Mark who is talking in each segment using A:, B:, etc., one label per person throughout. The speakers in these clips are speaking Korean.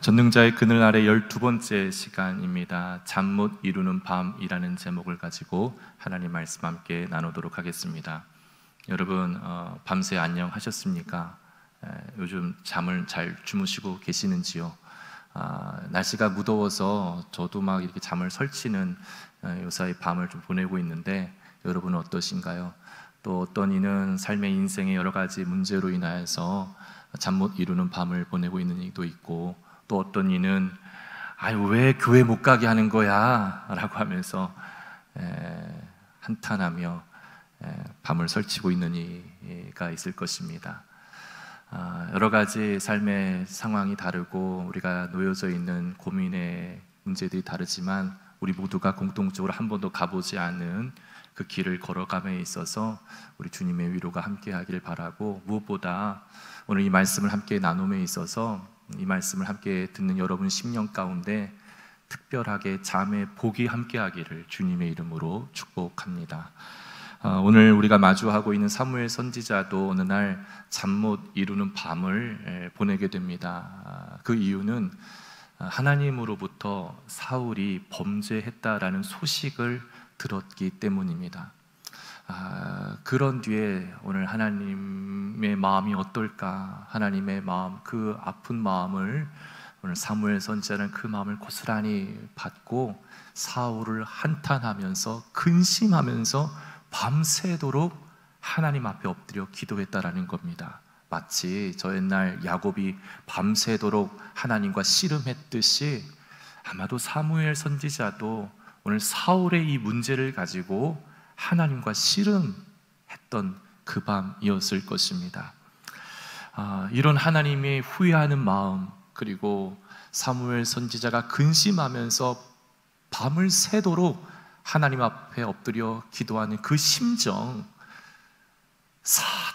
A: 전능자의 그늘아래 12번째 시간입니다. 잠 못 이루는 밤이라는 제목을 가지고 하나님 말씀 함께 나누도록 하겠습니다. 여러분 밤새 안녕하셨습니까? 요즘 잠을 잘 주무시고 계시는지요? 날씨가 무더워서 저도 막 이렇게 잠을 설치는 요사이 밤을 좀 보내고 있는데 여러분은 어떠신가요? 또 어떤 이는 삶의 인생의 여러 가지 문제로 인하여서 잠 못 이루는 밤을 보내고 있는 이도 있고, 또 어떤 이는 아유 왜 교회 못 가게 하는 거야 라고 하면서 한탄하며 밤을 설치고 있는 이가 있을 것입니다. 여러 가지 삶의 상황이 다르고 우리가 놓여져 있는 고민의 문제들이 다르지만 우리 모두가 공통적으로 한 번도 가보지 않은 그 길을 걸어감에 있어서 우리 주님의 위로가 함께 하길 바라고, 무엇보다 오늘 이 말씀을 함께 나눔에 있어서 이 말씀을 함께 듣는 여러분 심령 가운데 특별하게 잠의 복이 함께 하기를 주님의 이름으로 축복합니다. 오늘 우리가 마주하고 있는 사무엘 선지자도 어느 날 잠 못 이루는 밤을 보내게 됩니다. 그 이유는 하나님으로부터 사울이 범죄했다라는 소식을 들었기 때문입니다. 그런 뒤에 오늘 하나님의 마음이 어떨까? 하나님의 마음, 그 아픈 마음을 오늘 사무엘 선지자는 그 마음을 고스란히 받고 사울을 한탄하면서 근심하면서 밤새도록 하나님 앞에 엎드려 기도했다라는 겁니다. 마치 저 옛날 야곱이 밤새도록 하나님과 씨름했듯이 아마도 사무엘 선지자도 오늘 사울의 이 문제를 가지고 하나님과 씨름했던 그 밤이었을 것입니다. 이런 하나님이 후회하는 마음, 그리고 사무엘 선지자가 근심하면서 밤을 새도록 하나님 앞에 엎드려 기도하는 그 심정,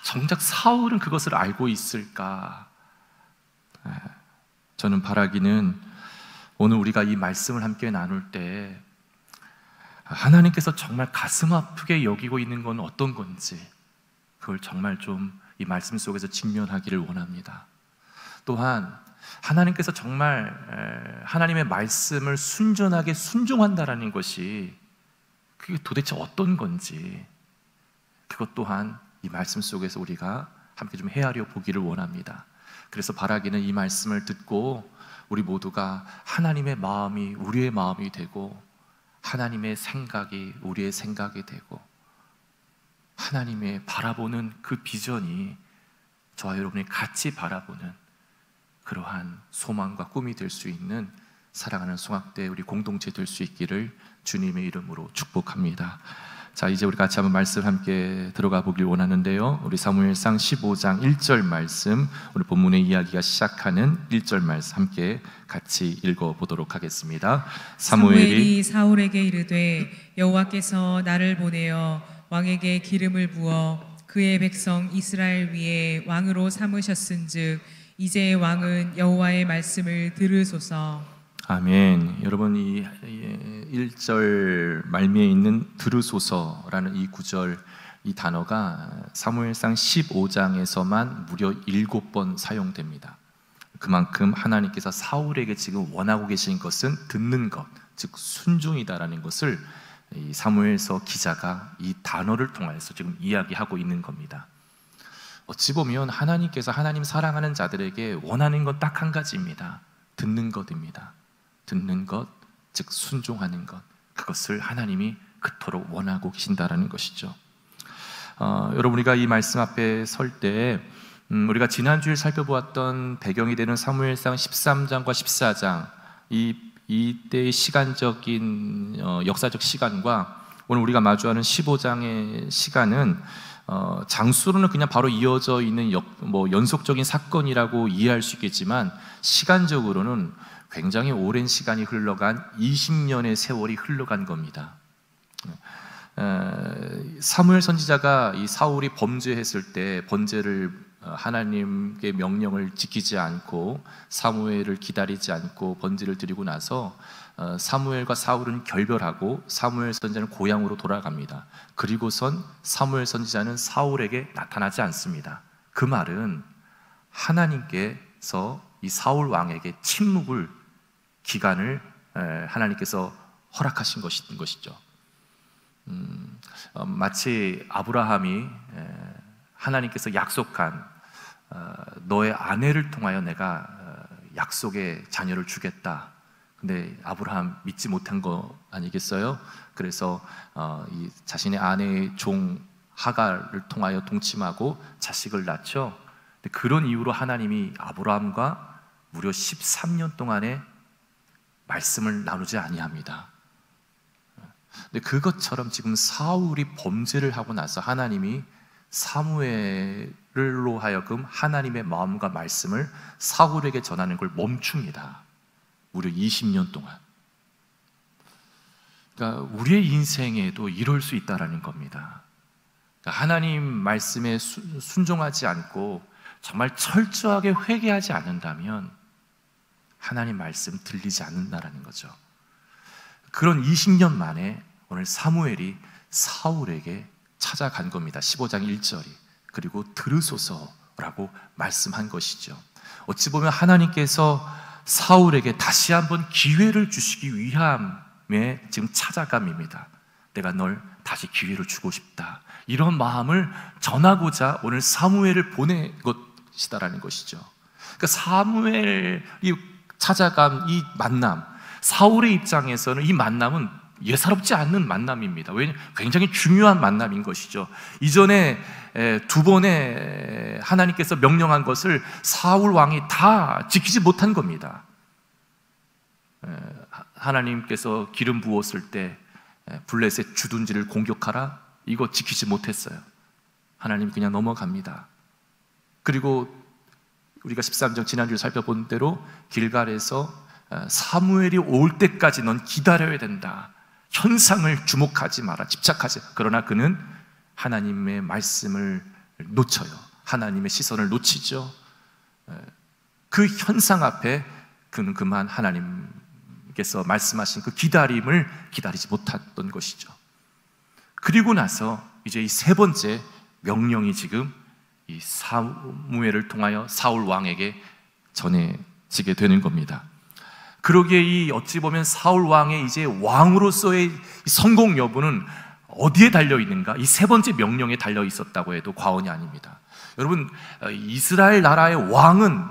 A: 정작 사울은 그것을 알고 있을까? 저는 바라기는 오늘 우리가 이 말씀을 함께 나눌 때 하나님께서 정말 가슴 아프게 여기고 있는 건 어떤 건지 그걸 정말 좀 이 말씀 속에서 직면하기를 원합니다. 또한 하나님께서 정말 하나님의 말씀을 순전하게 순종한다라는 것이 그게 도대체 어떤 건지 그것 또한 이 말씀 속에서 우리가 함께 좀 헤아려 보기를 원합니다. 그래서 바라기는 이 말씀을 듣고 우리 모두가 하나님의 마음이 우리의 마음이 되고 하나님의 생각이 우리의 생각이 되고 하나님의 바라보는 그 비전이 저와 여러분이 같이 바라보는 그러한 소망과 꿈이 될 수 있는 사랑하는 송악대 우리 공동체 될 수 있기를 주님의 이름으로 축복합니다. 자, 이제 우리 같이 한번 말씀 함께 들어가 보길 원하는데요, 우리 사무엘상 15장 1절 말씀, 우리 본문의 이야기가 시작하는 1절 말씀 함께 같이 읽어보도록 하겠습니다.
B: 사무엘이 사울에게 이르되 여호와께서 나를 보내어 왕에게 기름을 부어 그의 백성 이스라엘 위에 왕으로 삼으셨은즉 이제 왕은 여호와의 말씀을 들으소서. 아멘.
A: 여러분, 이 1절 말미에 있는 들으소서라는 이 구절, 이 단어가 사무엘상 15장에서만 무려 7번 사용됩니다. 그만큼 하나님께서 사울에게 지금 원하고 계신 것은 듣는 것, 즉 순종이다라는 것을 이 사무엘서 기자가 이 단어를 통해서 지금 이야기하고 있는 겁니다. 어찌 보면 하나님께서 하나님 사랑하는 자들에게 원하는 건 딱 한 가지입니다. 듣는 것입니다. 듣는 것, 즉 순종하는 것, 그것을 하나님이 그토록 원하고 계신다라는 것이죠. 여러분, 우리가 이 말씀 앞에 설 때 우리가 지난주에 살펴보았던 배경이 되는 사무엘상 13장과 14장, 이때의 시간적인 역사적 시간과 오늘 우리가 마주하는 15장의 시간은 장수로는 그냥 바로 이어져 있는 연속적인 사건이라고 이해할 수 있겠지만 시간적으로는 굉장히 오랜 시간이 흘러간 20년의 세월이 흘러간 겁니다. 사무엘 선지자가 이 사울이 범죄했을 때 번제를 하나님의 명령을 지키지 않고 사무엘을 기다리지 않고 번제를 드리고 나서 사무엘과 사울은 결별하고 사무엘 선지자는 고향으로 돌아갑니다. 그리고선 사무엘 선지자는 사울에게 나타나지 않습니다. 그 말은 하나님께서 이 사울 왕에게 침묵을 기간을 하나님께서 허락하신 것이죠. 마치 아브라함이 하나님께서 약속한 너의 아내를 통하여 내가 약속의 자녀를 주겠다. 근데 아브라함 믿지 못한 거 아니겠어요? 그래서 이 자신의 아내의 종 하갈을 통하여 동침하고 자식을 낳죠. 근데 그런 이유로 하나님이 아브라함과 무려 13년 동안의 말씀을 나누지 아니합니다. 근데 그것처럼 지금 사울이 범죄를 하고 나서 하나님이 사무엘로 하여금 하나님의 마음과 말씀을 사울에게 전하는 걸 멈춥니다. 무려 20년 동안. 그러니까 우리의 인생에도 이럴 수 있다라는 겁니다. 그러니까 하나님 말씀에 순종하지 않고 정말 철저하게 회개하지 않는다면 하나님 말씀 들리지 않는다라는 거죠. 그런 20년 만에 오늘 사무엘이 사울에게 찾아간 겁니다. 15장 1절이. 그리고 들으소서라고 말씀한 것이죠. 어찌 보면 하나님께서 사울에게 다시 한번 기회를 주시기 위함에 지금 찾아감입니다. 내가 널 다시 기회를 주고 싶다. 이런 마음을 전하고자 오늘 사무엘을 보낸 것이다라는 것이죠. 그러니까 사무엘이 찾아간 이 만남, 사울의 입장에서는 이 만남은 예사롭지 않는 만남입니다. 왜냐하면 굉장히 중요한 만남인 것이죠. 이전에 두 번의 하나님께서 명령한 것을 사울 왕이 다 지키지 못한 겁니다. 하나님께서 기름 부었을 때 블레셋 주둔지를 공격하라, 이거 지키지 못했어요. 하나님 그냥 넘어갑니다. 그리고 우리가 13장 지난주에 살펴본 대로 길갈에서 사무엘이 올 때까지 넌 기다려야 된다. 현상을 주목하지 마라. 집착하지. 그러나 그는 하나님의 말씀을 놓쳐요. 하나님의 시선을 놓치죠. 그 현상 앞에 그는 그만 하나님께서 말씀하신 그 기다림을 기다리지 못했던 것이죠. 그리고 나서 이제 이 세 번째 명령이 지금 이 사무엘을 통하여 사울 왕에게 전해지게 되는 겁니다. 그러기에 이 어찌 보면 사울 왕의 이제 왕으로서의 성공 여부는 어디에 달려 있는가? 이 세 번째 명령에 달려 있었다고 해도 과언이 아닙니다. 여러분, 이스라엘 나라의 왕은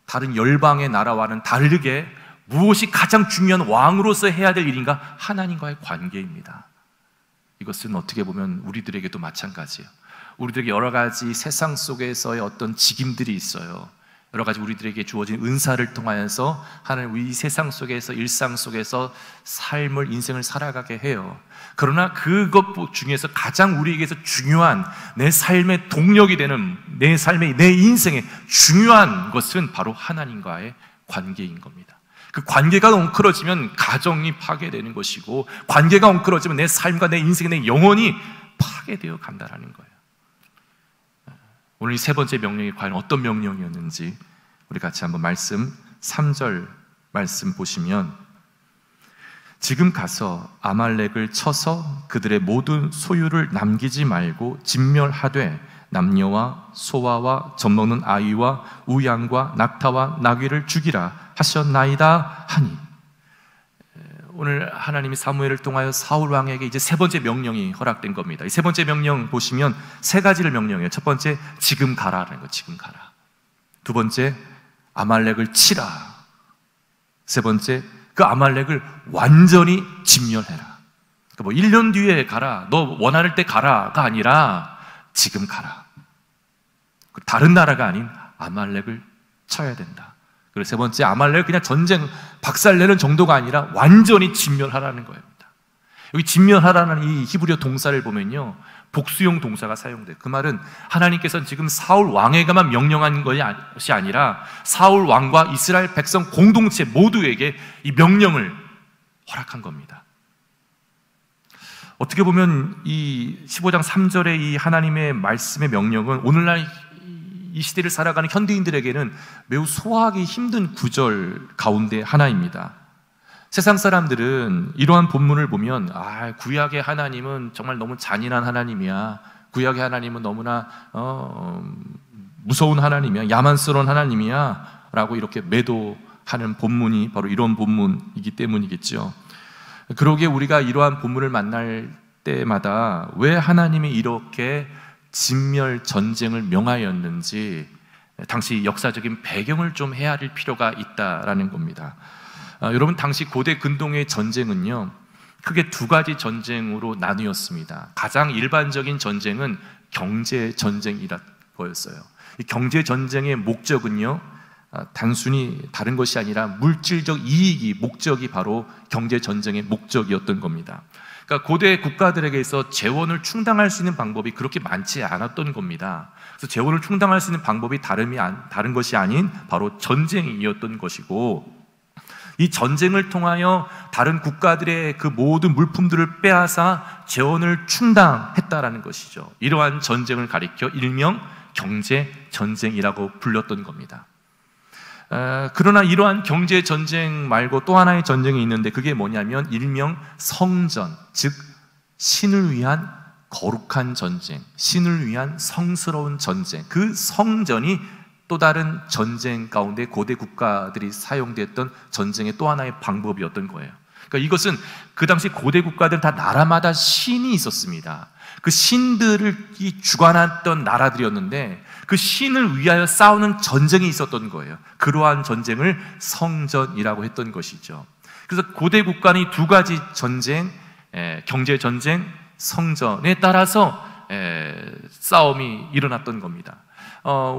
A: 다른 열방의 나라와는 다르게 무엇이 가장 중요한 왕으로서 해야 될 일인가? 하나님과의 관계입니다. 이것은 어떻게 보면 우리들에게도 마찬가지예요. 우리들에게 여러 가지 세상 속에서의 어떤 직임들이 있어요. 여러 가지 우리들에게 주어진 은사를 통하여서 하나님 이 세상 속에서 일상 속에서 삶을 인생을 살아가게 해요. 그러나 그것 중에서 가장 우리에게서 중요한 내 삶의 동력이 되는 내 삶의 내 인생의 중요한 것은 바로 하나님과의 관계인 겁니다. 그 관계가 엉클어지면 가정이 파괴되는 것이고 관계가 엉클어지면 내 삶과 내 인생의 내 영혼이 파괴되어 간다라는 거예요. 오늘 이 세 번째 명령이 과연 어떤 명령이었는지 우리 같이 한번 말씀 3절 말씀 보시면 지금 가서 아말렉을 쳐서 그들의 모든 소유를 남기지 말고 진멸하되 남녀와 소아와 젖먹는 아이와 우양과 낙타와 나귀를 죽이라 하셨나이다 하니, 오늘 하나님이 사무엘을 통하여 사울 왕에게 이제 세 번째 명령이 허락된 겁니다. 이 세 번째 명령 보시면 세 가지를 명령해요. 첫 번째, 지금 가라라는 거, 지금 가라. 두 번째, 아말렉을 치라. 세 번째, 그 아말렉을 완전히 진멸해라. 그러니까 뭐 1년 뒤에 가라, 너 원할 때 가라가 아니라 지금 가라. 다른 나라가 아닌 아말렉을 쳐야 된다. 그리고 세 번째, 아말렉을 그냥 전쟁 박살내는 정도가 아니라 완전히 진멸하라는 겁니다. 여기 진멸하라는 이 히브리어 동사를 보면요, 복수형 동사가 사용돼요. 그 말은 하나님께서는 지금 사울 왕에게만 명령한 것이 아니라 사울 왕과 이스라엘 백성 공동체 모두에게 이 명령을 허락한 겁니다. 어떻게 보면 이 15장 3절의 이 하나님의 말씀의 명령은 오늘날 이 시대를 살아가는 현대인들에게는 매우 소화하기 힘든 구절 가운데 하나입니다. 세상 사람들은 이러한 본문을 보면 구약의 하나님은 정말 너무 잔인한 하나님이야. 구약의 하나님은 너무나 무서운 하나님이야. 야만스러운 하나님이야. 라고 이렇게 매도하는 본문이 바로 이런 본문이기 때문이겠죠. 그러기에 우리가 이러한 본문을 만날 때마다 왜 하나님이 이렇게 진멸 전쟁을 명하였는지 당시 역사적인 배경을 좀 헤아릴 필요가 있다라는 겁니다. 여러분, 당시 고대 근동의 전쟁은요, 크게 두 가지 전쟁으로 나뉘었습니다. 가장 일반적인 전쟁은 경제 전쟁이었어요. 이 경제 전쟁의 목적은요, 단순히 다른 것이 아니라 물질적 이익이 목적이 바로 경제 전쟁의 목적이었던 겁니다. 그러니까 고대 국가들에게서 재원을 충당할 수 있는 방법이 그렇게 많지 않았던 겁니다. 그래서 재원을 충당할 수 있는 방법이 다른 것이 아닌 바로 전쟁이었던 것이고, 이 전쟁을 통하여 다른 국가들의 그 모든 물품들을 빼앗아 재원을 충당했다라는 것이죠. 이러한 전쟁을 가리켜 일명 경제 전쟁이라고 불렸던 겁니다. 그러나 이러한 경제 전쟁 말고 또 하나의 전쟁이 있는데, 그게 뭐냐면 일명 성전, 즉 신을 위한 거룩한 전쟁, 신을 위한 성스러운 전쟁, 그 성전이 또 다른 전쟁 가운데 고대 국가들이 사용됐던 전쟁의 또 하나의 방법이었던 거예요. 그러니까 이것은 그 당시 고대 국가들은 다 나라마다 신이 있었습니다. 그 신들을 주관했던 나라들이었는데 그 신을 위하여 싸우는 전쟁이 있었던 거예요. 그러한 전쟁을 성전이라고 했던 것이죠. 그래서 고대 국가는 이 두 가지 전쟁, 경제 전쟁, 성전에 따라서 싸움이 일어났던 겁니다.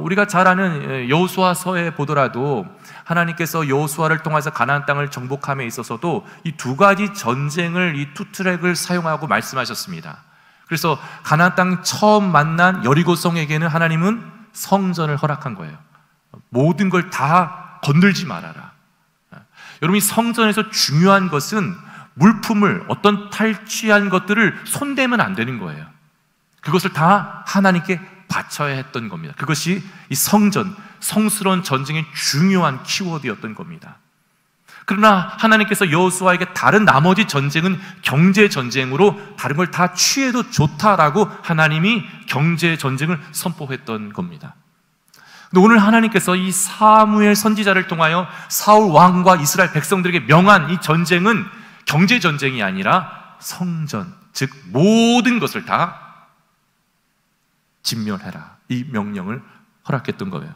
A: 우리가 잘 아는 여호수아서에 보더라도 하나님께서 여호수아를 통해서 가나안 땅을 정복함에 있어서도 이 두 가지 전쟁을, 이 투 트랙을 사용하고 말씀하셨습니다. 그래서 가나안 땅 처음 만난 여리고 성에게는 하나님은 성전을 허락한 거예요. 모든 걸 다 건들지 말아라. 여러분, 이 성전에서 중요한 것은 물품을, 어떤 탈취한 것들을 손대면 안 되는 거예요. 그것을 다 하나님께 바쳐야 했던 겁니다. 그것이 이 성전, 성스러운 전쟁의 중요한 키워드였던 겁니다. 그러나 하나님께서 여호수아에게 다른 나머지 전쟁은 경제 전쟁으로 다른 걸 다 취해도 좋다라고 하나님이 경제 전쟁을 선포했던 겁니다. 근데 오늘 하나님께서 이 사무엘 선지자를 통하여 사울 왕과 이스라엘 백성들에게 명한 이 전쟁은 경제 전쟁이 아니라 성전, 즉 모든 것을 다 진멸해라, 이 명령을 허락했던 거예요.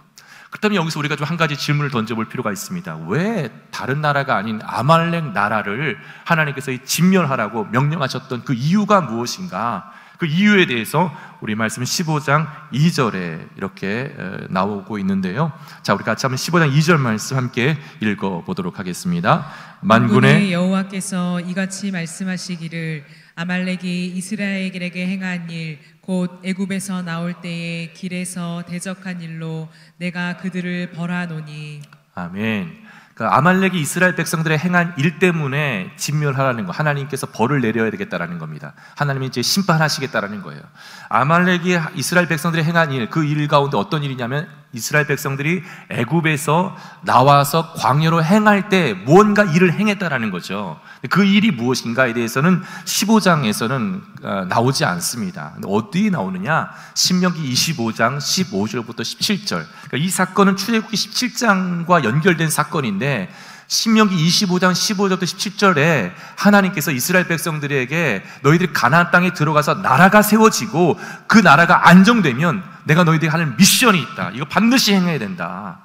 A: 그렇다면 여기서 우리가 좀 한 가지 질문을 던져볼 필요가 있습니다. 왜 다른 나라가 아닌 아말렉 나라를 하나님께서 진멸하라고 명령하셨던 그 이유가 무엇인가? 그 이유에 대해서 우리 말씀 15장 2절에 이렇게 나오고 있는데요. 자, 우리 같이 한번 15장 2절 말씀 함께 읽어보도록 하겠습니다. 만군의
B: 여호와께서 이같이 말씀하시기를 아말렉이 이스라엘에게 행한 일, 곧 애굽에서 나올 때에 길에서 대적한 일로 내가 그들을 벌하노니.
A: 아멘. 그러니까 아말렉이 이스라엘 백성들의 행한 일 때문에 진멸하라는 거, 하나님께서 벌을 내려야 되겠다라는 겁니다. 하나님이 이제 심판하시겠다라는 거예요. 아말렉이 이스라엘 백성들이 행한 일, 그 일 가운데 어떤 일이냐면 이스라엘 백성들이 애굽에서 나와서 광야로 행할 때 무언가 일을 행했다라는 거죠. 그 일이 무엇인가에 대해서는 15장에서는 나오지 않습니다. 어디에 나오느냐? 신명기 25장 15절부터 17절. 그러니까 이 사건은 출애굽기 17장과 연결된 사건인데 신명기 25장 15절부터 17절에 하나님께서 이스라엘 백성들에게 너희들이 가나안 땅에 들어가서 나라가 세워지고 그 나라가 안정되면 내가 너희들에게 하는 미션이 있다. 이거 반드시 행해야 된다.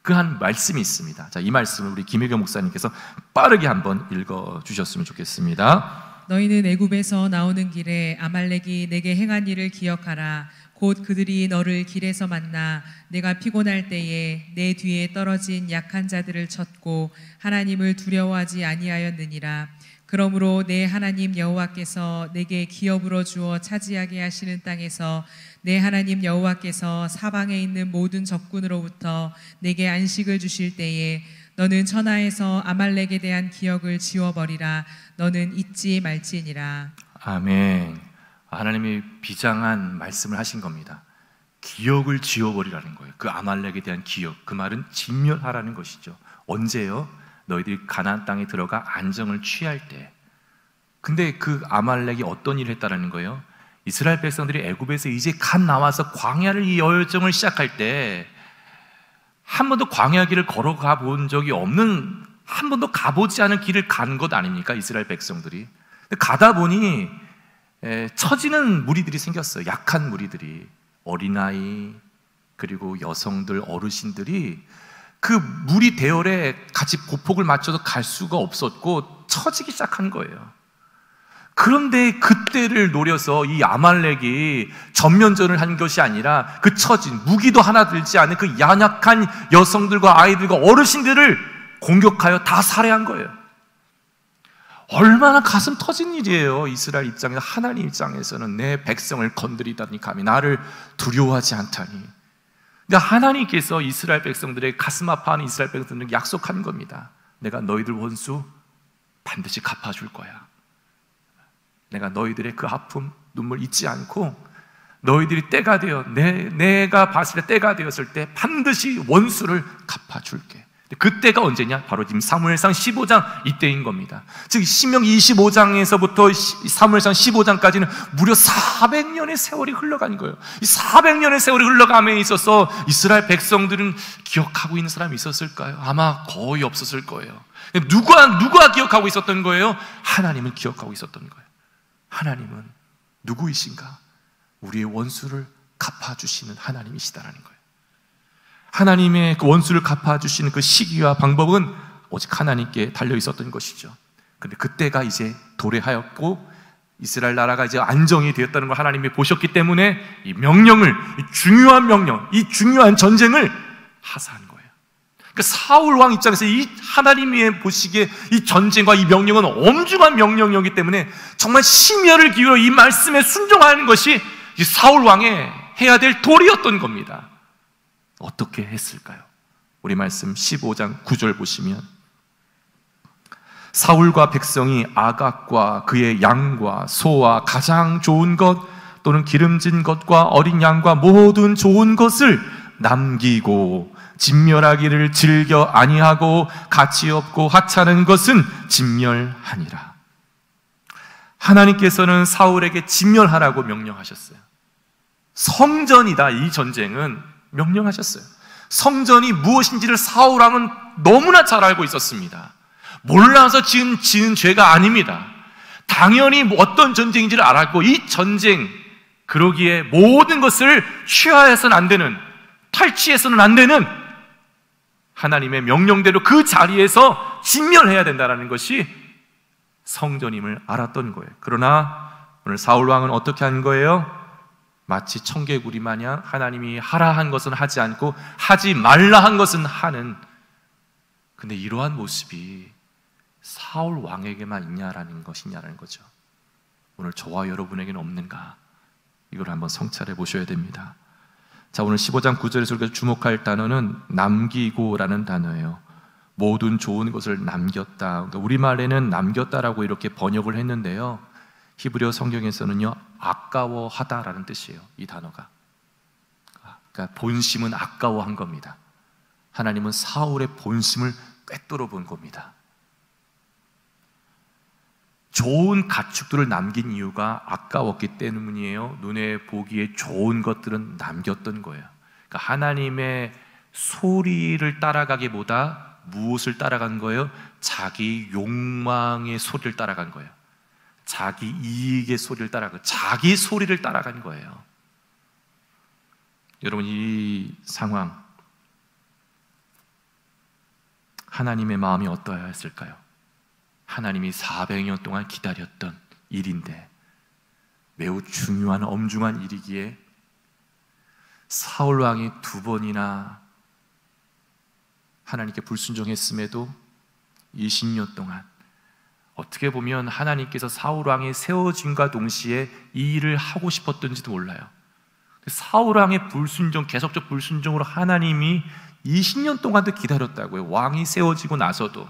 A: 그 한 말씀이 있습니다. 자, 이 말씀을 우리 김혜경 목사님께서 빠르게 한번 읽어주셨으면 좋겠습니다.
B: 너희는 애굽에서 나오는 길에 아말렉이 내게 행한 일을 기억하라. 곧 그들이 너를 길에서 만나 내가 피곤할 때에 내 뒤에 떨어진 약한 자들을 쳤고 하나님을 두려워하지 아니하였느니라. 그러므로 내 하나님 여호와께서 내게 기업으로 주어 차지하게 하시는 땅에서 내 하나님 여호와께서 사방에 있는 모든 적군으로부터 내게 안식을 주실 때에 너는 천하에서 아말렉에 대한 기억을 지워버리라. 너는 잊지 말지니라.
A: 아멘. 하나님이 비장한 말씀을 하신 겁니다. 기억을 지워버리라는 거예요. 그 아말렉에 대한 기억, 그 말은 진멸하라는 것이죠. 언제요? 너희들이 가나안 땅에 들어가 안정을 취할 때. 근데 그 아말렉이 어떤 일을 했다라는 거예요? 이스라엘 백성들이 애굽에서 이제 갓 나와서 광야를 이 여정을 시작할 때 한 번도 광야길을 걸어가 본 적이 없는, 한 번도 가보지 않은 길을 간 것 아닙니까? 이스라엘 백성들이. 가다 보니 처지는 무리들이 생겼어요. 약한 무리들이, 어린아이 그리고 여성들, 어르신들이 그 무리 대열에 같이 보폭을 맞춰서 갈 수가 없었고 처지기 시작한 거예요. 그런데 그때를 노려서 이 아말렉이 전면전을 한 것이 아니라 그 처진, 무기도 하나 들지 않은 그 연약한 여성들과 아이들과 어르신들을 공격하여 다 살해한 거예요. 얼마나 가슴 터진 일이에요. 이스라엘 입장에서, 하나님 입장에서는 내 백성을 건드리다니 감히 나를 두려워하지 않다니. 근데 하나님께서 이스라엘 백성들의 가슴 아파하는 이스라엘 백성들에게 약속한 겁니다. 내가 너희들 원수 반드시 갚아줄 거야. 내가 너희들의 그 아픔, 눈물 잊지 않고 너희들이 때가 되어 내가 봤을 때 때가 되었을 때 반드시 원수를 갚아줄게. 그때가 언제냐? 바로 지금 사무엘상 15장 이때인 겁니다. 즉 신명기 25장에서부터 사무엘상 15장까지는 무려 400년의 세월이 흘러간 거예요. 이 400년의 세월이 흘러감에 있어서 이스라엘 백성들은 기억하고 있는 사람이 있었을까요? 아마 거의 없었을 거예요. 누가 기억하고 있었던 거예요? 하나님은 기억하고 있었던 거예요. 하나님은 누구이신가? 우리의 원수를 갚아주시는 하나님이시다라는 거예요. 하나님의 그 원수를 갚아주시는 그 시기와 방법은 오직 하나님께 달려 있었던 것이죠. 근데 그때가 이제 도래하였고 이스라엘 나라가 이제 안정이 되었다는 걸 하나님이 보셨기 때문에 이 명령을, 이 중요한 명령, 이 중요한 전쟁을 하사한 거예요. 그러니까 사울 왕 입장에서 이 하나님이 보시기에 이 전쟁과 이 명령은 엄중한 명령이기 때문에 정말 심혈을 기울여 이 말씀에 순종하는 것이 이 사울 왕의 해야 될 도리였던 겁니다. 어떻게 했을까요? 우리 말씀 15장 9절 보시면 사울과 백성이 아각과 그의 양과 소와 가장 좋은 것 또는 기름진 것과 어린 양과 모든 좋은 것을 남기고 진멸하기를 즐겨 아니하고 가치 없고 하찮은 것은 진멸하니라. 하나님께서는 사울에게 진멸하라고 명령하셨어요. 성전이다, 이 전쟁은 명령하셨어요. 성전이 무엇인지를 사울 왕은 너무나 잘 알고 있었습니다. 몰라서 지은 죄가 아닙니다. 당연히 어떤 전쟁인지를 알았고 이 전쟁, 그러기에 모든 것을 취하해서는 안 되는, 탈취해서는 안 되는 하나님의 명령대로 그 자리에서 진멸해야 된다는 것이 성전임을 알았던 거예요. 그러나 오늘 사울 왕은 어떻게 한 거예요? 마치 청개구리 마냥 하나님이 하라 한 것은 하지 않고 하지 말라 한 것은 하는, 근데 이러한 모습이 사울 왕에게만 있냐라는 것이냐라는 거죠. 오늘 저와 여러분에게는 없는가? 이걸 한번 성찰해 보셔야 됩니다. 자, 오늘 15장 9절에서 우리가 주목할 단어는 남기고라는 단어예요. 모든 좋은 것을 남겼다. 그러니까 우리말에는 남겼다라고 이렇게 번역을 했는데요, 히브리어 성경에서는요 아까워하다라는 뜻이에요. 이 단어가, 그러니까 본심은 아까워한 겁니다. 하나님은 사울의 본심을 꿰뚫어 본 겁니다. 좋은 가축들을 남긴 이유가 아까웠기 때문이에요. 눈에 보기에 좋은 것들은 남겼던 거예요. 그러니까 하나님의 소리를 따라가기보다 무엇을 따라간 거예요? 자기 욕망의 소리를 따라간 거예요. 자기 이익의 소리를 따라간, 자기 소리를 따라간 거예요. 여러분, 이 상황, 하나님의 마음이 어떠해야 했을까요? 하나님이 400년 동안 기다렸던 일인데, 매우 중요한 엄중한 일이기에 사울 왕이 2번이나 하나님께 불순종했음에도 20년 동안, 어떻게 보면 하나님께서 사울 왕이 세워짐과 동시에 이 일을 하고 싶었던지도 몰라요. 사울 왕의 불순종, 계속적 불순종으로 하나님이 20년 동안도 기다렸다고요. 왕이 세워지고 나서도.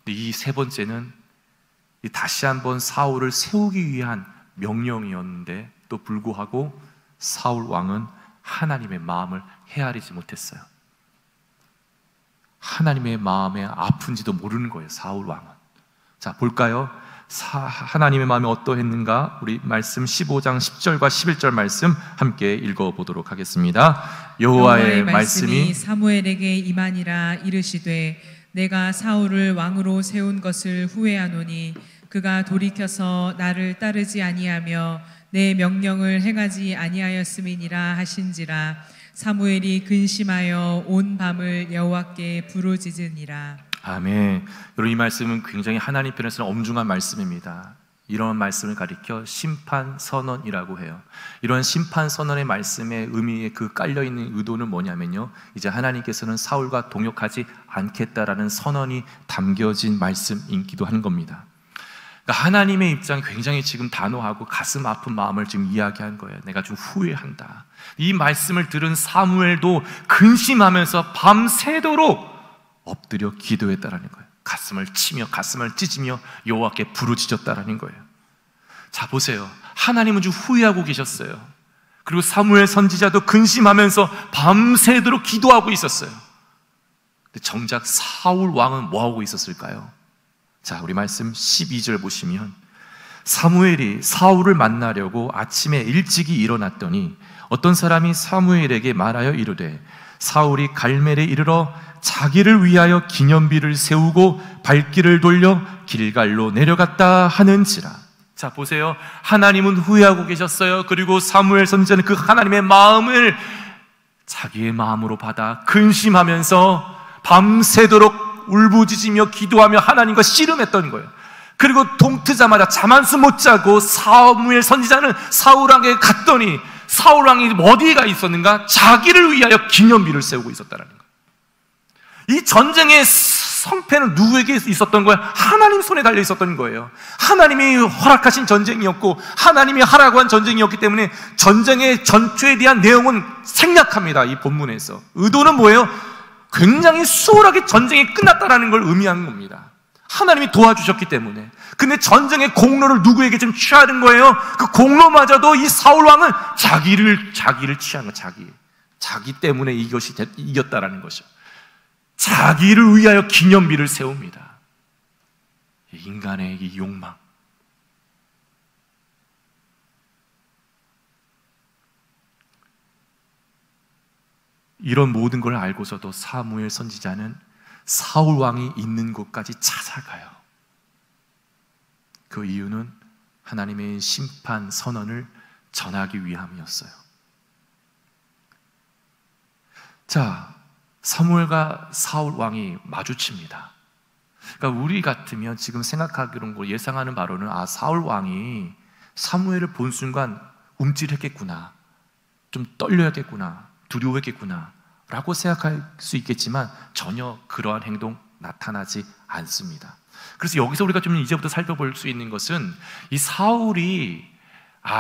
A: 이 세 번째는 다시 한번 사울을 세우기 위한 명령이었는데 또 불구하고 사울 왕은 하나님의 마음을 헤아리지 못했어요. 하나님의 마음에 아픈지도 모르는 거예요, 사울 왕은. 자, 볼까요? 하나님의 마음이 어떠했는가? 우리 말씀 15장 10절과 11절 말씀 함께 읽어보도록 하겠습니다. 여호와의 말씀이
B: 사무엘에게 임하니라. 이르시되 내가 사울을 왕으로 세운 것을 후회하노니 그가 돌이켜서 나를 따르지 아니하며 내 명령을 행하지 아니하였음이니라 하신지라. 사무엘이 근심하여 온 밤을 여호와께 부르짖으니라.
A: 아멘. 여러분, 이 말씀은 굉장히 하나님 편에서는 엄중한 말씀입니다. 이런 말씀을 가리켜 심판 선언이라고 해요. 이런 심판 선언의 말씀의 의미에 그 깔려있는 의도는 뭐냐면요, 이제 하나님께서는 사울과 동역하지 않겠다라는 선언이 담겨진 말씀이기도 한 겁니다. 그러니까 하나님의 입장이 굉장히 지금 단호하고 가슴 아픈 마음을 지금 이야기한 거예요. 내가 좀 후회한다. 이 말씀을 들은 사무엘도 근심하면서 밤새도록 엎드려 기도했다라는 거예요. 가슴을 치며 가슴을 찢으며 여호와께 부르짖었다라는 거예요. 자, 보세요. 하나님은 좀 후회하고 계셨어요. 그리고 사무엘 선지자도 근심하면서 밤새도록 기도하고 있었어요. 근데 정작 사울 왕은 뭐하고 있었을까요? 자, 우리 말씀 12절 보시면, 사무엘이 사울을 만나려고 아침에 일찍이 일어났더니 어떤 사람이 사무엘에게 말하여 이르되 사울이 갈멜에 이르러 자기를 위하여 기념비를 세우고 발길을 돌려 길갈로 내려갔다 하는지라. 자, 보세요. 하나님은 후회하고 계셨어요. 그리고 사무엘 선지자는 그 하나님의 마음을 자기의 마음으로 받아 근심하면서 밤새도록 울부짖으며 기도하며 하나님과 씨름했던 거예요. 그리고 동트자마자 잠 한숨 못 자고 사무엘 선지자는 사울 왕에게 갔더니 사울 왕이 어디가 있었는가? 자기를 위하여 기념비를 세우고 있었다는 거예요. 이 전쟁의 성패는 누구에게 있었던 거예요? 하나님 손에 달려 있었던 거예요. 하나님이 허락하신 전쟁이었고 하나님이 하라고 한 전쟁이었기 때문에 전쟁의 전투에 대한 내용은 생략합니다. 이 본문에서 의도는 뭐예요? 굉장히 수월하게 전쟁이 끝났다는 걸 의미하는 겁니다. 하나님이 도와주셨기 때문에. 근데 전쟁의 공로를 누구에게 좀 취하는 거예요? 그 공로마저도 이 사울 왕은 자기를 취한 거, 자기 때문에 이것이 이겼다라는 것이죠. 자기를 위하여 기념비를 세웁니다. 인간의 이 욕망. 이런 모든 걸 알고서도 사무엘 선지자는 사울 왕이 있는 곳까지 찾아가요. 그 이유는 하나님의 심판 선언을 전하기 위함이었어요. 자, 사무엘과 사울 왕이 마주칩니다. 그러니까 우리 같으면 지금 생각하기로는 예상하는 바로는 사울 왕이 사무엘을 본 순간 움찔했겠구나, 좀 떨려야겠구나, 두려워했겠구나 라고 생각할 수 있겠지만 전혀 그러한 행동 나타나지 않습니다. 그래서 여기서 우리가 좀 이제부터 살펴볼 수 있는 것은 이 사울이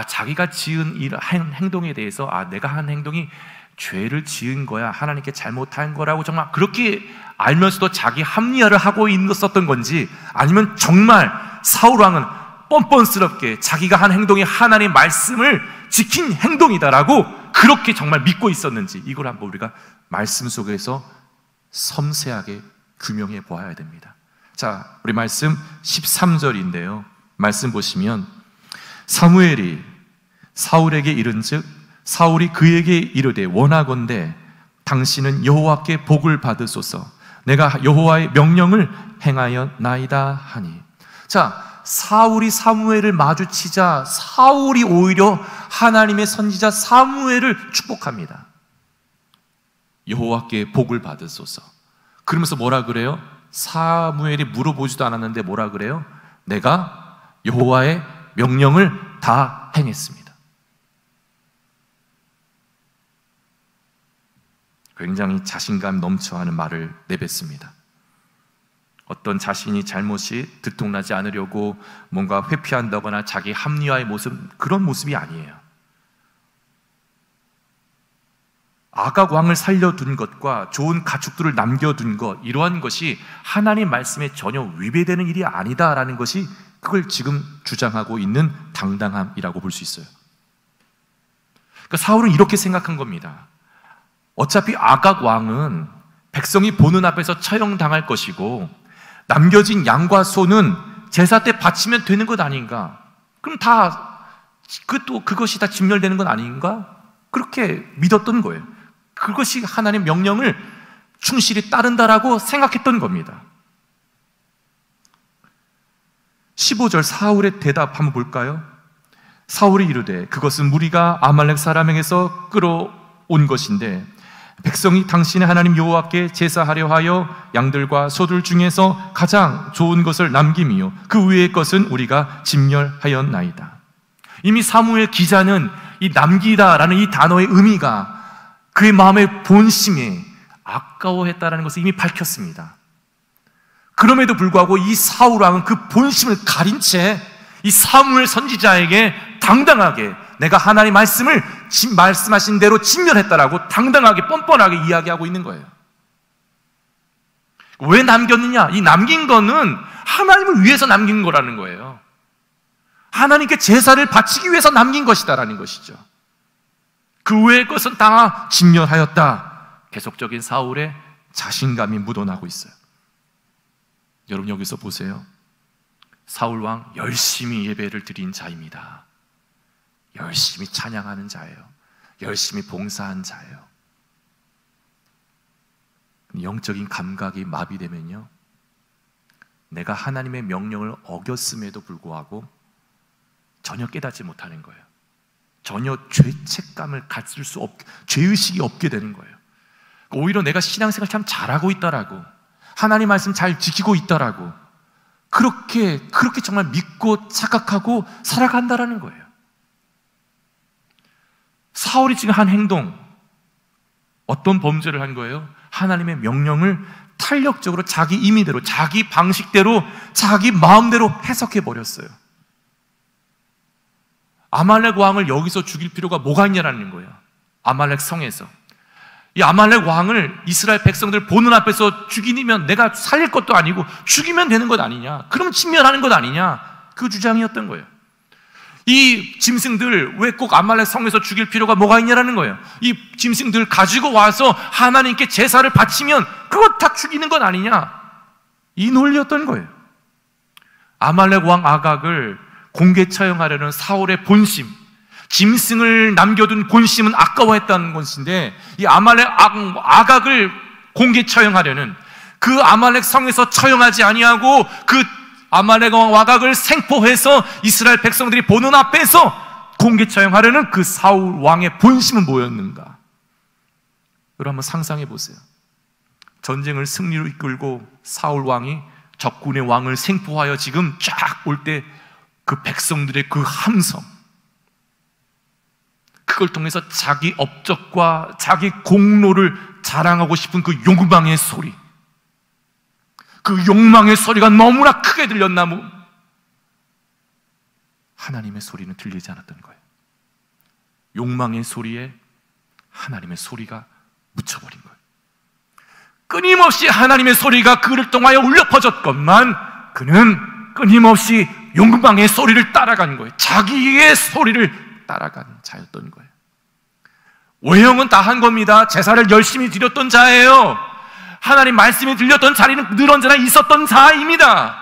A: 자기가 지은 이 행동에 대해서 내가 한 행동이 죄를 지은 거야, 하나님께 잘못한 거라고 정말 그렇게 알면서도 자기 합리화를 하고 있었던 건지, 아니면 정말 사울 왕은 뻔뻔스럽게 자기가 한 행동이 하나님의 말씀을 지킨 행동이다라고 그렇게 정말 믿고 있었는지, 이걸 한번 우리가 말씀 속에서 섬세하게 규명해 보아야 됩니다. 자, 우리 말씀 13절인데요. 말씀 보시면, 사무엘이 사울에게 이른즉 사울이 그에게 이르되 원하건대 당신은 여호와께 복을 받으소서. 내가 여호와의 명령을 행하였나이다 하니. 자, 사울이 사무엘을 마주치자 사울이 오히려 하나님의 선지자 사무엘을 축복합니다. 여호와께 복을 받으소서. 그러면서 뭐라 그래요? 사무엘이 물어보지도 않았는데 뭐라 그래요? 내가 여호와의 명령을 다 행했습니다. 굉장히 자신감 넘쳐하는 말을 내뱉습니다. 어떤 자신이 잘못이 들통나지 않으려고 뭔가 회피한다거나 자기 합리화의 모습, 그런 모습이 아니에요. 아각 왕을 살려둔 것과 좋은 가축들을 남겨둔 것, 이러한 것이 하나님 말씀에 전혀 위배되는 일이 아니다라는 것이 그걸 지금 주장하고 있는 당당함이라고 볼 수 있어요. 그러니까 사울은 이렇게 생각한 겁니다. 어차피 아각 왕은 백성이 보는 앞에서 처형당할 것이고 남겨진 양과 소는 제사 때 바치면 되는 것 아닌가? 그럼 그것이 다 진멸되는 건 아닌가? 그렇게 믿었던 거예요. 그것이 하나님의 명령을 충실히 따른다라고 생각했던 겁니다. 15절 사울의 대답 한번 볼까요? 사울이 이르되 그것은 무리가 아말렉 사람에게서 끌어온 것인데 백성이 당신의 하나님 여호와께 제사하려 하여 양들과 소들 중에서 가장 좋은 것을 남김이요 그 외의 것은 우리가 진멸하였나이다. 이미 사무엘 기자는 이 남기다라는 이 단어의 의미가 그의 마음의 본심에 아까워했다라는 것을 이미 밝혔습니다. 그럼에도 불구하고 이 사울 왕은 그 본심을 가린 채 이 사무엘 선지자에게 당당하게 내가 하나님 말씀하신 대로 진멸했다라고 당당하게 뻔뻔하게 이야기하고 있는 거예요. 왜 남겼느냐? 이 남긴 거는 하나님을 위해서 남긴 거라는 거예요. 하나님께 제사를 바치기 위해서 남긴 것이다라는 것이죠. 그 외의 것은 다 진멸하였다. 계속적인 사울의 자신감이 묻어나고 있어요. 여러분 여기서 보세요. 사울 왕 열심히 예배를 드린 자입니다. 열심히 찬양하는 자예요. 열심히 봉사한 자예요. 영적인 감각이 마비되면요, 내가 하나님의 명령을 어겼음에도 불구하고 전혀 깨닫지 못하는 거예요. 전혀 죄책감을 가질 수 없게, 죄의식이 없게 되는 거예요. 오히려 내가 신앙생활 참 잘하고 있다라고, 하나님 말씀 잘 지키고 있다라고 그렇게 정말 믿고 착각하고 살아간다라는 거예요. 사울이 지금 한 행동, 어떤 범죄를 한 거예요? 하나님의 명령을 탄력적으로 자기 임의대로, 자기 방식대로, 자기 마음대로 해석해 버렸어요. 아말렉 왕을 여기서 죽일 필요가 뭐가 있냐라는 거예요. 아말렉 성에서 이 아말렉 왕을 이스라엘 백성들 보는 앞에서 죽이면 내가 살릴 것도 아니고 죽이면 되는 것 아니냐, 그럼 진멸하는 것 아니냐, 그 주장이었던 거예요. 이 짐승들 왜 꼭 아말렉 성에서 죽일 필요가 뭐가 있냐라는 거예요. 이 짐승들 가지고 와서 하나님께 제사를 바치면 그것 다 죽이는 것 아니냐, 이 논리였던 거예요. 아말렉 왕 아각을 공개 처형하려는 사울의 본심, 짐승을 남겨둔 본심은 아까워했다는 것인데, 이 아말렉 아각을 공개 처형하려는, 그 아말렉 성에서 처형하지 아니하고 그 아말렉 왕 아각을 생포해서 이스라엘 백성들이 보는 앞에서 공개 처형하려는 그 사울 왕의 본심은 뭐였는가? 여러분 한번 상상해 보세요. 전쟁을 승리로 이끌고 사울 왕이 적군의 왕을 생포하여 지금 쫙 올 때 그 백성들의 그 함성, 그걸 통해서 자기 업적과 자기 공로를 자랑하고 싶은 그 욕망의 소리, 그 욕망의 소리가 너무나 크게 들렸나, 하나님의 소리는 들리지 않았던 거예요. 욕망의 소리에 하나님의 소리가 묻혀버린 거예요. 끊임없이 하나님의 소리가 그를 통하여 울려 퍼졌건만 그는 끊임없이 욕망의 소리를 따라간 거예요. 자기의 소리를 따라간 자였던 거예요. 외형은 다 한 겁니다. 제사를 열심히 드렸던 자예요. 하나님 말씀이 들렸던 자리는 늘 언제나 있었던 자입니다.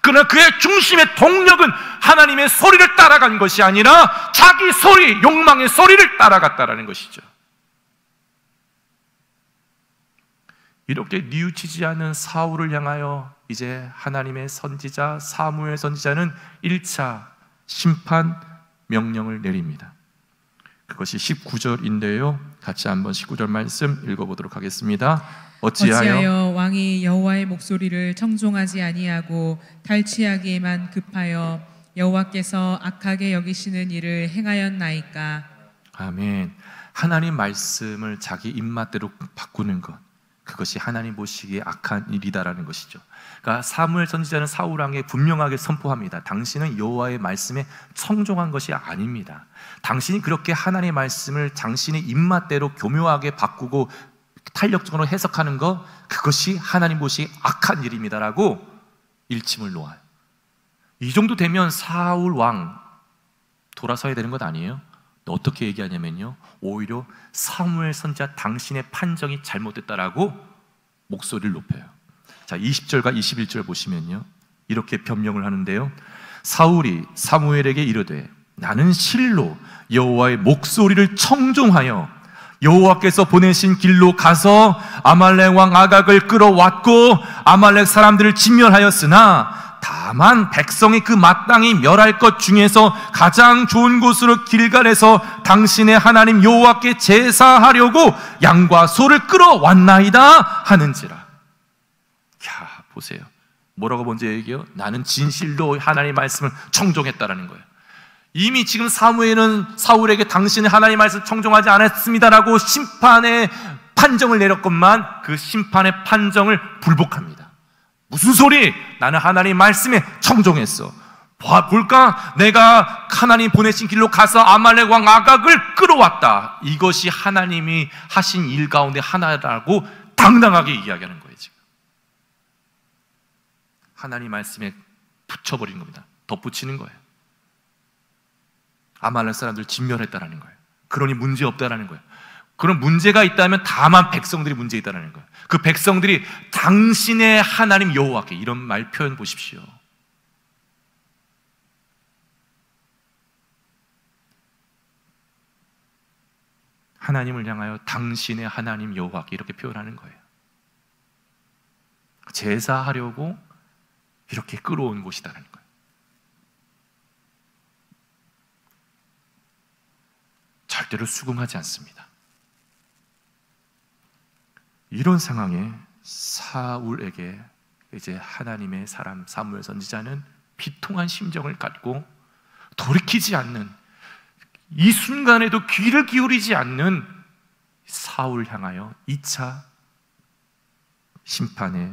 A: 그러나 그의 중심의 동력은 하나님의 소리를 따라간 것이 아니라 자기 소리, 욕망의 소리를 따라갔다라는 것이죠. 이렇게 뉘우치지 않은 사울을 향하여 이제 하나님의 선지자 사무엘 선지자는 1차 심판 명령을 내립니다. 그것이 19절인데요. 같이 한번 19절 말씀 읽어보도록 하겠습니다. 어찌하여
B: 왕이 여호와의 목소리를 청종하지 아니하고 탈취하기에만 급하여 여호와께서 악하게 여기시는 일을 행하였나이까?
A: 아멘. 하나님 말씀을 자기 입맛대로 바꾸는 것, 그것이 하나님 보시기에 악한 일이다라는 것이죠. 그러니까 사무엘 선지자는 사울 왕에 분명하게 선포합니다. 당신은 여호와의 말씀에 청종한 것이 아닙니다. 당신이 그렇게 하나님의 말씀을 당신의 입맛대로 교묘하게 바꾸고 탄력적으로 해석하는 것, 그것이 하나님 보시기에 악한 일입니다라고 일침을 놓아요. 이 정도 되면 사울 왕 돌아서야 되는 것 아니에요? 어떻게 얘기하냐면요, 오히려 사무엘 선지자 당신의 판정이 잘못됐다라고 목소리를 높여요. 자, 20절과 21절 보시면요, 이렇게 변명을 하는데요. 사울이 사무엘에게 이르되 나는 실로 여호와의 목소리를 청종하여 여호와께서 보내신 길로 가서 아말렉 왕 아각을 끌어왔고 아말렉 사람들을 진멸하였으나 다만 백성이 그 마땅히 멸할 것 중에서 가장 좋은 곳으로 길갈에서 당신의 하나님 여호와께 제사하려고 양과 소를 끌어왔나이다 하는지라. 야, 보세요. 뭐라고 먼저 얘기해요? 나는 진실로 하나님의 말씀을 청종했다라는 거예요. 이미 지금 사무엘은 사울에게 당신의 하나님의 말씀을 청종하지 않았습니다라고 심판의 판정을 내렸건만 그 심판의 판정을 불복합니다. 무슨 소리? 나는 하나님의 말씀에 청종했어. 볼까? 내가 하나님 보내신 길로 가서 아말렉 왕 아각을 끌어왔다. 이것이 하나님이 하신 일 가운데 하나라고 당당하게 이야기하는 거예요. 지금 하나님 말씀에 붙여버린 겁니다. 덧붙이는 거예요. 아말렉 사람들 진멸했다라는 거예요. 그러니 문제 없다라는 거예요. 그런 문제가 있다면 다만 백성들이 문제 있다라는 거예요. 그 백성들이 당신의 하나님 여호와께, 이런 말 표현 보십시오. 하나님을 향하여 당신의 하나님 여호와께 이렇게 표현하는 거예요. 제사하려고 이렇게 끌어온 곳이다라는 거예요. 절대로 수긍하지 않습니다. 이런 상황에 사울에게 이제 하나님의 사람 사무엘 선지자는 비통한 심정을 갖고 돌이키지 않는, 이 순간에도 귀를 기울이지 않는 사울 향하여 2차 심판의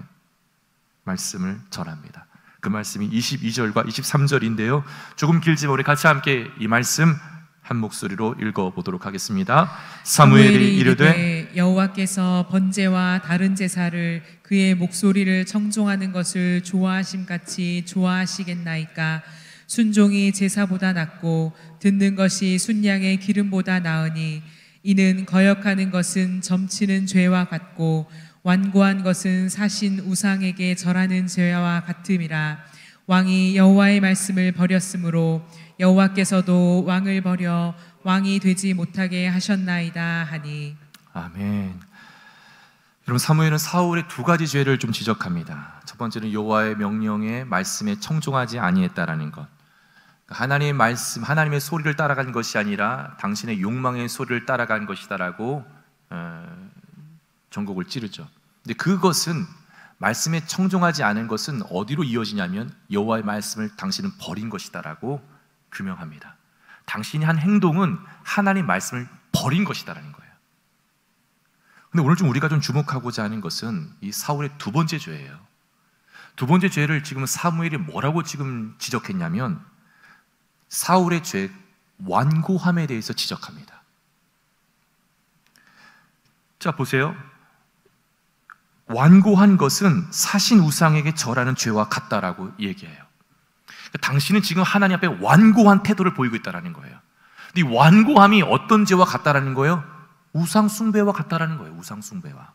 A: 말씀을 전합니다. 그 말씀이 22절과 23절인데요 조금 길지만 우리 같이 함께 이 말씀 한 목소리로 읽어보도록 하겠습니다. 사무엘이 이르되
B: 여호와께서 번제와 다른 제사를 그의 목소리를 청종하는 것을 좋아하심같이 좋아하시겠나이까. 순종이 제사보다 낫고 듣는 것이 순양의 기름보다 나으니 이는 거역하는 것은 점치는 죄와 같고 완고한 것은 사신 우상에게 절하는 죄와 같음이라. 왕이 여호와의 말씀을 버렸으므로 여호와께서도 왕을 버려 왕이 되지 못하게 하셨나이다 하니. 아멘.
A: 여러분, 사무엘은 사울의 두 가지 죄를 좀 지적합니다. 첫 번째는 여호와의 명령에 말씀에 청종하지 아니했다라는 것. 하나님의 말씀, 하나님의 소리를 따라간 것이 아니라 당신의 욕망의 소리를 따라간 것이다라고 전곡을 찌르죠. 근데 그것은, 말씀에 청종하지 않은 것은 어디로 이어지냐면 여호와의 말씀을 당신은 버린 것이다라고 규명합니다. 당신이 한 행동은 하나님 말씀을 버린 것이다라는 거예요. 근데 오늘 좀 우리가 좀 주목하고자 하는 것은 이 사울의 두 번째 죄예요. 두 번째 죄를 지금 사무엘이 뭐라고 지금 지적했냐면 사울의 죄, 완고함에 대해서 지적합니다. 자, 보세요. 완고한 것은 사신 우상에게 절하는 죄와 같다라고 얘기해요. 당신은 지금 하나님 앞에 완고한 태도를 보이고 있다는 거예요. 근데 이 완고함이 어떤 죄와 같다라는 거예요? 우상 숭배와 같다라는 거예요. 우상 숭배와.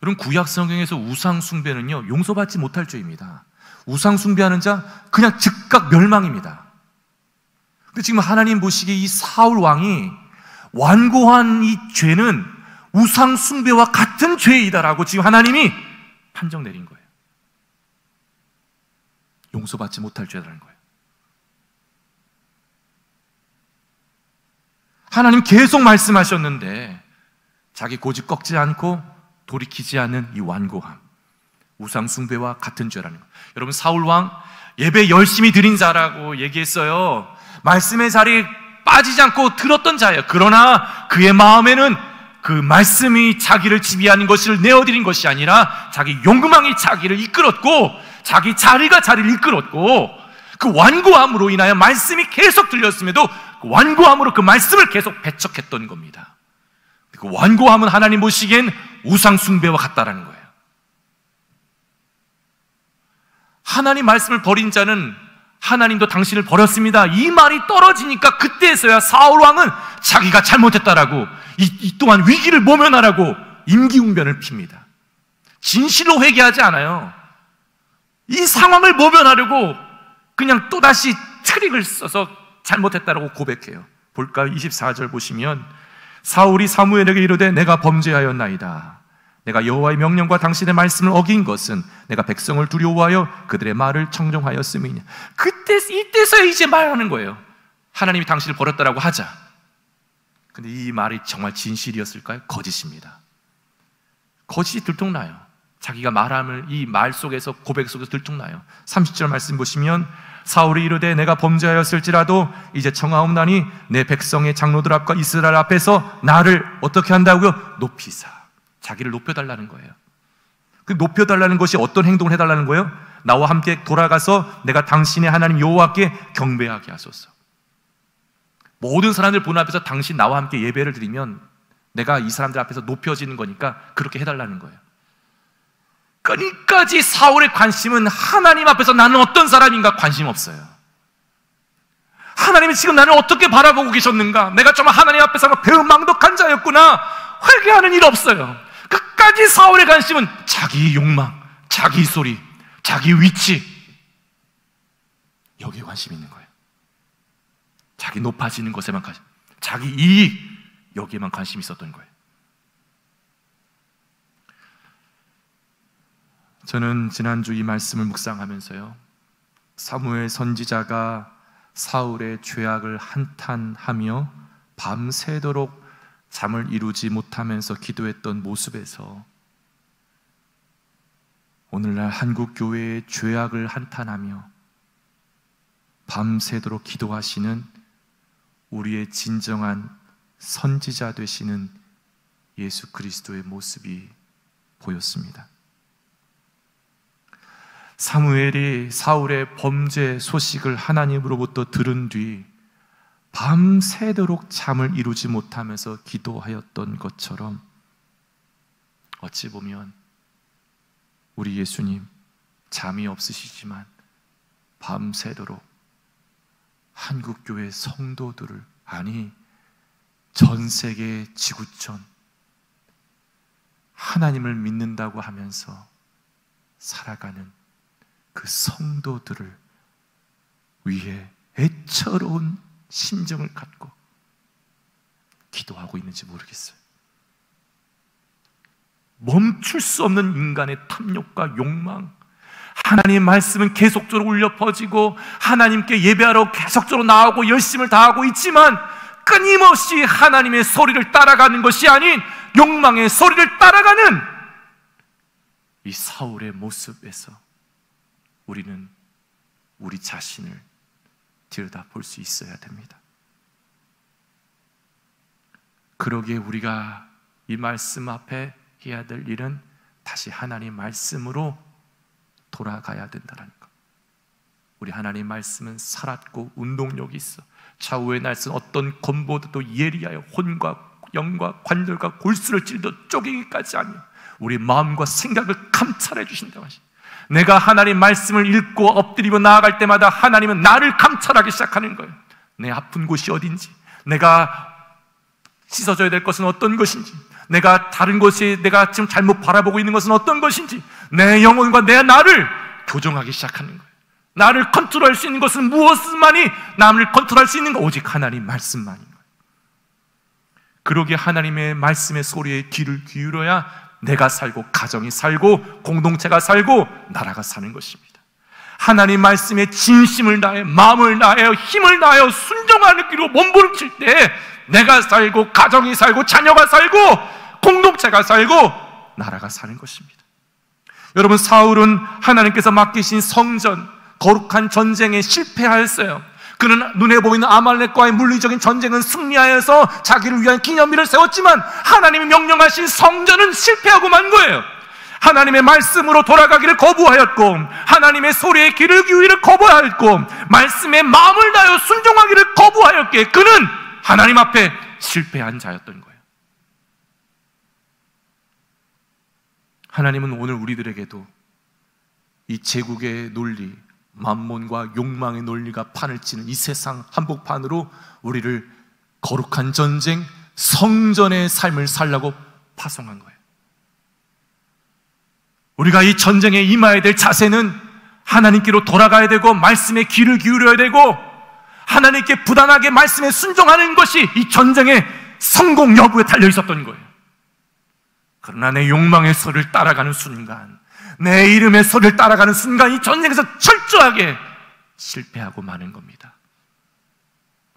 A: 여러분, 구약 성경에서 우상 숭배는요 용서받지 못할 죄입니다. 우상 숭배하는 자 그냥 즉각 멸망입니다. 근데 지금 하나님 보시기에 이 사울 왕이 완고한 이 죄는 우상 숭배와 같은 죄이다라고 지금 하나님이 판정 내린 거예요. 용서받지 못할 죄라는 거예요. 하나님 계속 말씀하셨는데 자기 고집 꺾지 않고 돌이키지 않는 이 완고함, 우상 숭배와 같은 죄라는 거예요. 여러분, 사울 왕 예배 열심히 드린 자라고 얘기했어요. 말씀의 자리에 빠지지 않고 들었던 자예요. 그러나 그의 마음에는 그 말씀이 자기를 지배하는 것을 내어드린 것이 아니라 자기 욕망이 자기를 이끌었고 자기 자리가 자리를 이끌었고 그 완고함으로 인하여 말씀이 계속 들렸음에도 그 완고함으로 그 말씀을 계속 배척했던 겁니다. 그 완고함은 하나님 보시기엔 우상 숭배와 같다라는 거예요. 하나님 말씀을 버린 자는 하나님도 당신을 버렸습니다. 이 말이 떨어지니까 그때서야 사울 왕은 자기가 잘못했다라고 이 또한 위기를 모면하라고 임기응변을 핍니다. 진실로 회개하지 않아요. 이 상황을 모면하려고 그냥 또다시 트릭을 써서 잘못했다라고 고백해요. 볼까요? 24절 보시면 사울이 사무엘에게 이르되 내가 범죄하였나이다. 내가 여호와의 명령과 당신의 말씀을 어긴 것은 내가 백성을 두려워하여 그들의 말을 청종하였음이냐. 이때서야 이제 말하는 거예요. 하나님이 당신을 버렸다라고 하자. 근데 이 말이 정말 진실이었을까요? 거짓입니다. 거짓이 들통나요. 자기가 말함을 이 말 속에서, 고백 속에서 들통나요. 30절 말씀 보시면 사울이 이르되 내가 범죄하였을지라도 이제 청하옵나니 내 백성의 장로들 앞과 이스라엘 앞에서 나를 어떻게 한다고요? 높이사. 자기를 높여달라는 거예요. 그 높여달라는 것이 어떤 행동을 해달라는 거예요? 나와 함께 돌아가서 내가 당신의 하나님 여호와께 경배하게 하소서. 모든 사람들 보는 앞에서 당신 나와 함께 예배를 드리면 내가 이 사람들 앞에서 높여지는 거니까 그렇게 해달라는 거예요. 끝까지 사울의 관심은 하나님 앞에서 나는 어떤 사람인가 관심 없어요. 하나님이 지금 나를 어떻게 바라보고 계셨는가? 내가 정말 하나님 앞에서 배은망덕한 자였구나. 회개하는 일 없어요. 끝까지 사울의 관심은 자기 욕망, 자기 소리, 자기 위치, 여기에 관심이 있는 거예요. 자기 높아지는 것에만 관심, 자기 이익, 여기에만 관심이 있었던 거예요. 저는 지난주 이 말씀을 묵상하면서요, 사무엘 선지자가 사울의 죄악을 한탄하며 밤새도록 잠을 이루지 못하면서 기도했던 모습에서 오늘날 한국 교회의 죄악을 한탄하며 밤새도록 기도하시는 우리의 진정한 선지자 되시는 예수 그리스도의 모습이 보였습니다. 사무엘이 사울의 범죄 소식을 하나님으로부터 들은 뒤 밤새도록 잠을 이루지 못하면서 기도하였던 것처럼 어찌 보면 우리 예수님 잠이 없으시지만 밤새도록 한국교회 성도들을, 아니 전 세계 지구촌 하나님을 믿는다고 하면서 살아가는 그 성도들을 위해 애처로운 심정을 갖고 기도하고 있는지 모르겠어요. 멈출 수 없는 인간의 탐욕과 욕망, 하나님의 말씀은 계속적으로 울려 퍼지고 하나님께 예배하러 계속적으로 나오고 열심을 다하고 있지만 끊임없이 하나님의 소리를 따라가는 것이 아닌 욕망의 소리를 따라가는 이 사울의 모습에서 우리는 우리 자신을 들여다볼 수 있어야 됩니다. 그러기에 우리가 이 말씀 앞에 해야 될 일은 다시 하나님 말씀으로 돌아가야 된다는 것. 우리 하나님 말씀은 살았고 운동력이 있어. 좌우의 날선 어떤 검보다도 예리하여 혼과 영과 관절과 골수를 찔러 쪼개기까지 하며 우리 마음과 생각을 감찰해 주신다고 하십니다. 내가 하나님 말씀을 읽고 엎드리고 나아갈 때마다 하나님은 나를 감찰하기 시작하는 거예요. 내 아픈 곳이 어딘지, 내가 씻어줘야 될 것은 어떤 것인지, 내가 다른 곳이 내가 지금 잘못 바라보고 있는 것은 어떤 것인지, 내 영혼과 내 나를 교정하기 시작하는 거예요. 나를 컨트롤할 수 있는 것은 무엇만이 남을 컨트롤할 수 있는 거? 오직 하나님 말씀만인 거예요. 그러기에 하나님의 말씀의 소리에 귀를 기울여야 내가 살고 가정이 살고 공동체가 살고 나라가 사는 것입니다. 하나님 말씀에 진심을 다해 마음을 다하여 힘을 다하여 순종하는 길로 몸부림칠 때 내가 살고 가정이 살고 자녀가 살고 공동체가 살고 나라가 사는 것입니다. 여러분, 사울은 하나님께서 맡기신 성전, 거룩한 전쟁에 실패하였어요. 그는 눈에 보이는 아말렉과의 물리적인 전쟁은 승리하여서 자기를 위한 기념비를 세웠지만 하나님이 명령하신 성전은 실패하고 만 거예요. 하나님의 말씀으로 돌아가기를 거부하였고 하나님의 소리에 귀를 기울이기를 거부하였고 말씀에 마음을 다하여 순종하기를 거부하였기에 그는 하나님 앞에 실패한 자였던 거예요. 하나님은 오늘 우리들에게도 이 제국의 논리, 만몬과 욕망의 논리가 판을 치는 이 세상 한복판으로 우리를 거룩한 전쟁, 성전의 삶을 살라고 파송한 거예요. 우리가 이 전쟁에 임해야 될 자세는 하나님께로 돌아가야 되고 말씀에 귀를 기울여야 되고 하나님께 부단하게 말씀에 순종하는 것이 이 전쟁의 성공 여부에 달려 있었던 거예요. 그러나 내 욕망의 소리를 따라가는 순간, 내 이름의 소리를 따라가는 순간 이 전쟁에서 철저하게 실패하고 마는 겁니다.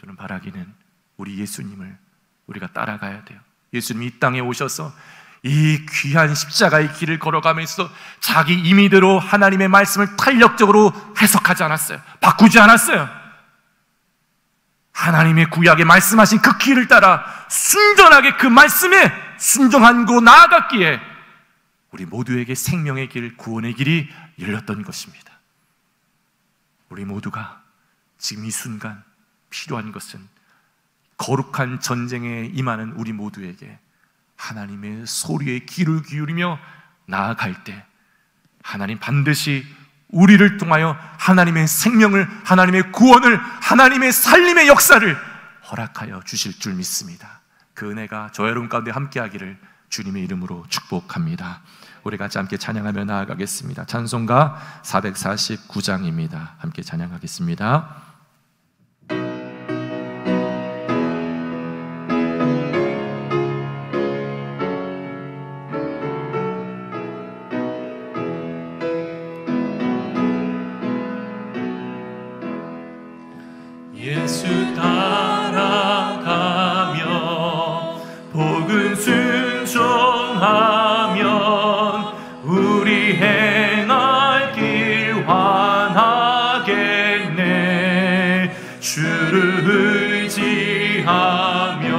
A: 저는 바라기는 우리 예수님을 우리가 따라가야 돼요. 예수님이 이 땅에 오셔서 이 귀한 십자가의 길을 걸어가면서 자기 임의대로 하나님의 말씀을 탄력적으로 해석하지 않았어요. 바꾸지 않았어요. 하나님의 구약에 말씀하신 그 길을 따라 순전하게 그 말씀에 순종하고 나아갔기에 우리 모두에게 생명의 길, 구원의 길이 열렸던 것입니다. 우리 모두가 지금 이 순간 필요한 것은 거룩한 전쟁에 임하는 우리 모두에게 하나님의 소리에 귀를 기울이며 나아갈 때 하나님 반드시 우리를 통하여 하나님의 생명을, 하나님의 구원을, 하나님의 살림의 역사를 허락하여 주실 줄 믿습니다. 그 은혜가 저 여러분 가운데 함께하기를 주님의 이름으로 축복합니다. 우리 같이 함께 찬양하며 나아가겠습니다. 찬송가 449장입니다. 함께 찬양하겠습니다.
C: 예수 따라가며 복음 순종하면 우리 행할 길 환하겠네. 주를 의지하며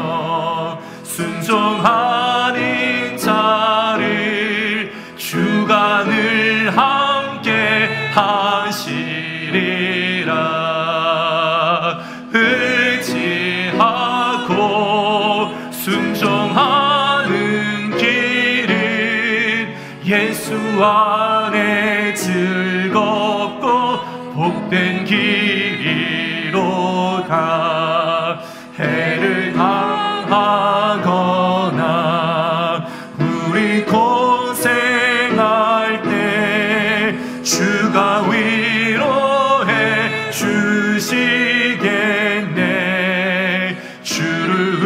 C: 순종하는 자를 주가 늘 함께 하시리라. 의지하고 순종하는 길은 예수 안에 즐겁고 복된 길이로다. 해를 당하거나 우리 고생할 때 주가 위로해 주시겠네. 주를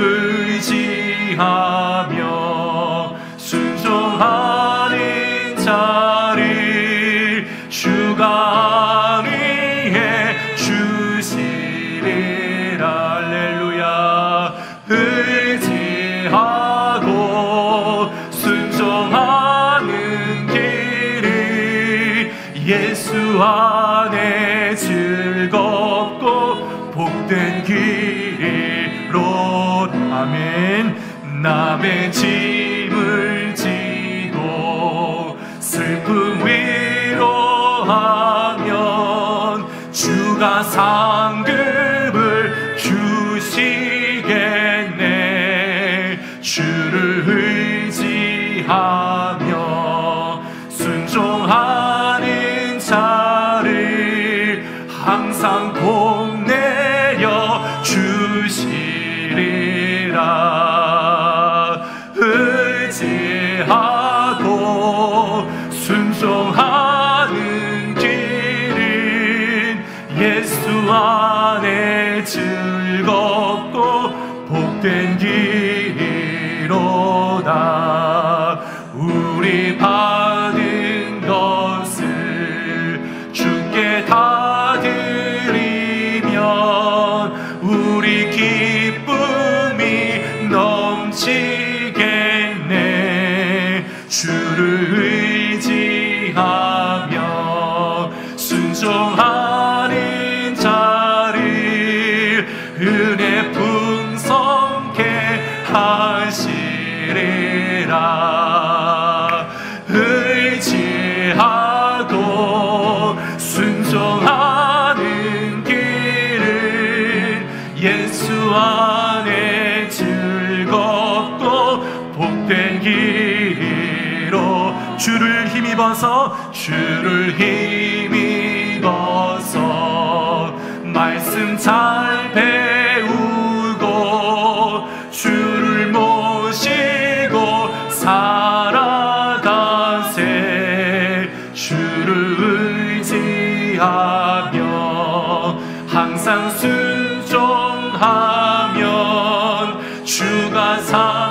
C: 의지하며 순종하는 자를 주가 위해 주시리라. 할렐루야. 의지하고 순종하는 길을 예수 안에 즐겁고 복된 길이로. 아멘. 남의 짐을 지고 슬픔 위로하면 주가 상급을 주시겠네. 주를 의지하며 순종하는 자를 항상 복내려 주시리라. 의지하고 순종하는 길은 예수 안에 즐겁고 복된 길이로다. 우리 받은 것을 주께 다 드리면 우리 기쁨이 넘치겠네. 주를 의지하며 순종하는 자를 은혜 풍성케 하시리라. 의지하고 순종하는 길을 예수 안에 즐겁고 복된 길이로. 주를 힘입어서 주를 힘입어서 말씀 잘 배우고 주를 모시고 살아가세. 주를 의지 주가